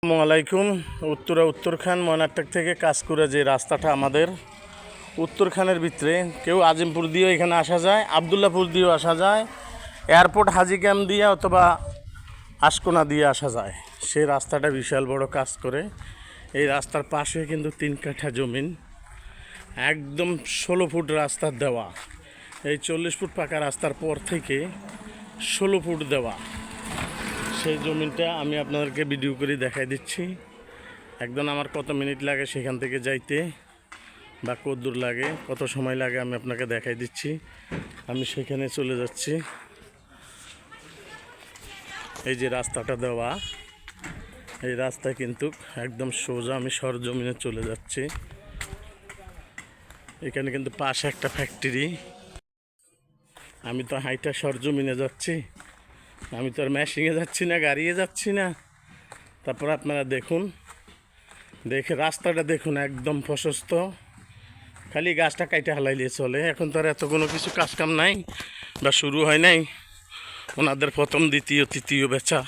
আসসালামু আলাইকুম। উত্তরখান ময়নাট্টাক থেকে কাজকুড়া যে রাস্তাটা আমাদের উত্তরখানের ভিতরে, কেউ আজিমপুর দিয়েও এখানে আসা যায়, আবদুল্লাপুর দিয়েও আসা যায়, এয়ারপোর্ট হাজি ক্যাম্প দিয়ে অথবা আশকোনা দিয়ে আসা যায়। সেই রাস্তাটা বিশাল বড় কাজ করে। এই রাস্তার পাশে কিন্তু 3 কাঠা জমিন, একদম 16 ফুট রাস্তার দেওয়া। এই 40 ফুট পাকা রাস্তার পর থেকে 16 ফুট দেওয়া সেই জমিনটা আমি আপনাদেরকে ভিডিও করে দেখাই দিচ্ছি। একদম আমার কত মিনিট লাগে সেখান থেকে যাইতে, বা কত দূর লাগে, কত সময় লাগে আমি আপনাকে দেখাই দিচ্ছি। আমি সেখানে চলে যাচ্ছি। এই যে রাস্তাটা দেওয়া, এই রাস্তা কিন্তু একদম সোজা আমি সরজমিনে চলে যাচ্ছি। এখানে কিন্তু পাশে একটা ফ্যাক্টরি। আমি তো হাইটা সরজমিনে যাচ্ছি, আমি তো আর মেশিনে যাচ্ছি না, গাড়িয়ে যাচ্ছি না। তারপর আপনারা দেখুন, দেখে রাস্তাটা দেখুন, একদম প্রশস্ত। খালি গাছটা কাইটা হালাইলে চলে। এখন তো আর এত কোনো কিছু কাজকাম নাই বা শুরু হয় নাই। ওনাদের প্রথম দ্বিতীয় তৃতীয় বেচা।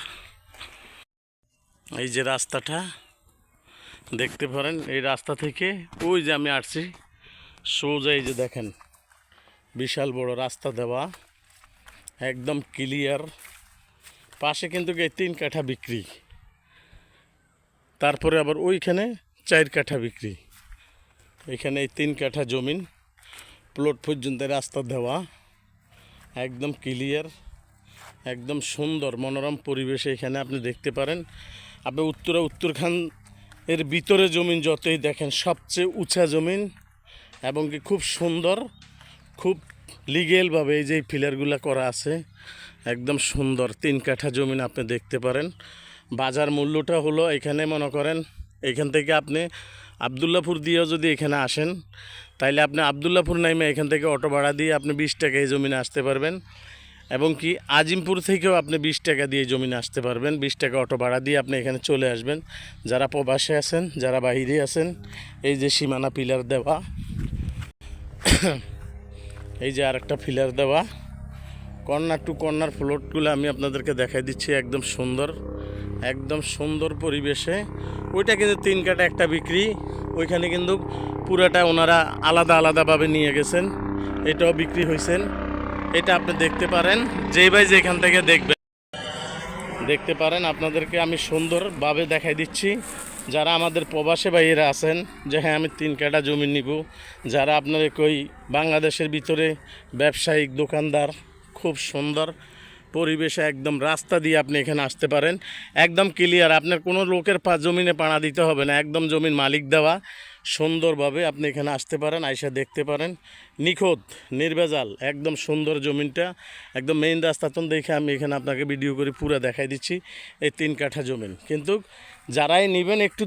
এই যে রাস্তাটা দেখতে পারেন, এই রাস্তা থেকে ওই যে আমি আসছি সোজা, এই যে দেখেন বিশাল বড় রাস্তা দেওয়া, একদম ক্লিয়ার। পাশে কিন্তু এই 3 কাঠা বিক্রি, তারপরে আবার ওইখানে 4 কাঠা বিক্রি। এখানে এই 3 কাঠা জমিন প্লট পর্যন্ত রাস্তা দেওয়া, একদম ক্লিয়ার, একদম সুন্দর মনোরম পরিবেশে এখানে আপনি দেখতে পারেন। আপনি উত্তরখান এর ভিতরে জমিন যতই দেখেন, সবচেয়ে উঁচা জমিন এবং কি খুব সুন্দর, খুব লিগেলভাবে এই যে ফিলারগুলো করা আছে, একদম সুন্দর 3 কাঠা জমিন আপনি দেখতে পারেন। বাজার মূল্যটা হলো, এখানে মনে করেন এখান থেকে আপনি আবদুল্লাপুর দিয়েও যদি এখানে আসেন, তাইলে আপনি আবদুল্লাপুর নামে এখান থেকে অটো ভাড়া দিয়ে আপনি 20 টাকা এই জমিনে আসতে পারবেন। এবং কি আজিমপুর থেকেও আপনি 20 টাকা দিয়ে জমিনে আসতে পারবেন। 20 টাকা অটো ভাড়া দিয়ে আপনি এখানে চলে আসবেন। যারা প্রবাসে আছেন, যারা বাইরে আছেন, এই যে সীমানা পিলার দেওয়া, এই যে আরেকটা পিলার দেওয়া, কর্নার টু কর্নার প্লটগুলো আমি আপনাদেরকে দেখাই দিচ্ছি। একদম সুন্দর, একদম সুন্দর পরিবেশে। ওইটা কিন্তু 3 কাঠা একটা বিক্রি, ওইখানে কিন্তু পুরাটা ওনারা আলাদা আলাদাভাবে নিয়ে গেছেন, এটাও বিক্রি হয়েছেন। এটা আপনি দেখতে পারেন, যেই ভাই যেখান থেকে দেখবেন দেখতে পারেন। আপনাদেরকে আমি সুন্দরভাবে দেখাই দিচ্ছি। যারা আমাদের প্রবাসী ভাইয়েরা আছেন যে হ্যাঁ আমি 3 কাঠা জমি নিব, যারা আপনার কই বাংলাদেশের ভিতরে ব্যবসায়িক দোকানদার, খুব সুন্দর পরিবেশে একদম রাস্তা দিয়ে আপনি এখানে আসতে পারেন। একদম ক্লিয়ার, আপনার কোনো লোকের জমিনে পাড়া দিতে হবে না, একদম জমির মালিক দেওয়া। সুন্দরভাবে আপনি এখানে আসতে পারেন, আইসা দেখতে পারেন, নিখুঁত নির্ভেজাল একদম সুন্দর জমিনটা। একদম মেইন রাস্তাতন দেখে আমি এখানে আপনাকে ভিডিও করে পুরো দেখাই দিচ্ছি এই 3 কাঠা জমিন। কিন্তু যারাই নেবেন একটু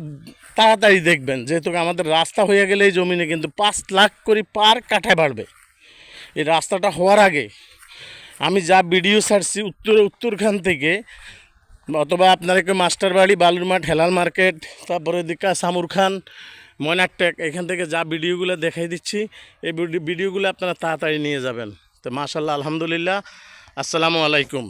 তাড়াতাড়ি দেখবেন, যেহেতু আমাদের রাস্তা হয়ে গেলে এই জমিনে কিন্তু 5 লাখ করে পার কাঠায় বাড়বে। এই রাস্তাটা হওয়ার আগে আমি যা ভিডিও ছাড়ছি উত্তরখান থেকে, অথবা আপনার একটু মাস্টার বাড়ি, বালুর মাঠ, হেলাল মার্কেট, তারপরে দিকা সামুর খান, ময়নাট্টাক, এখান থেকে যা ভিডিওগুলো দেখাই দিচ্ছি, এই ভিডিওগুলো আপনারা তাড়াতাড়ি নিয়ে যাবেন। তো মাশাআল্লাহ, আলহামদুলিল্লাহ, আসসালামু আলাইকুম।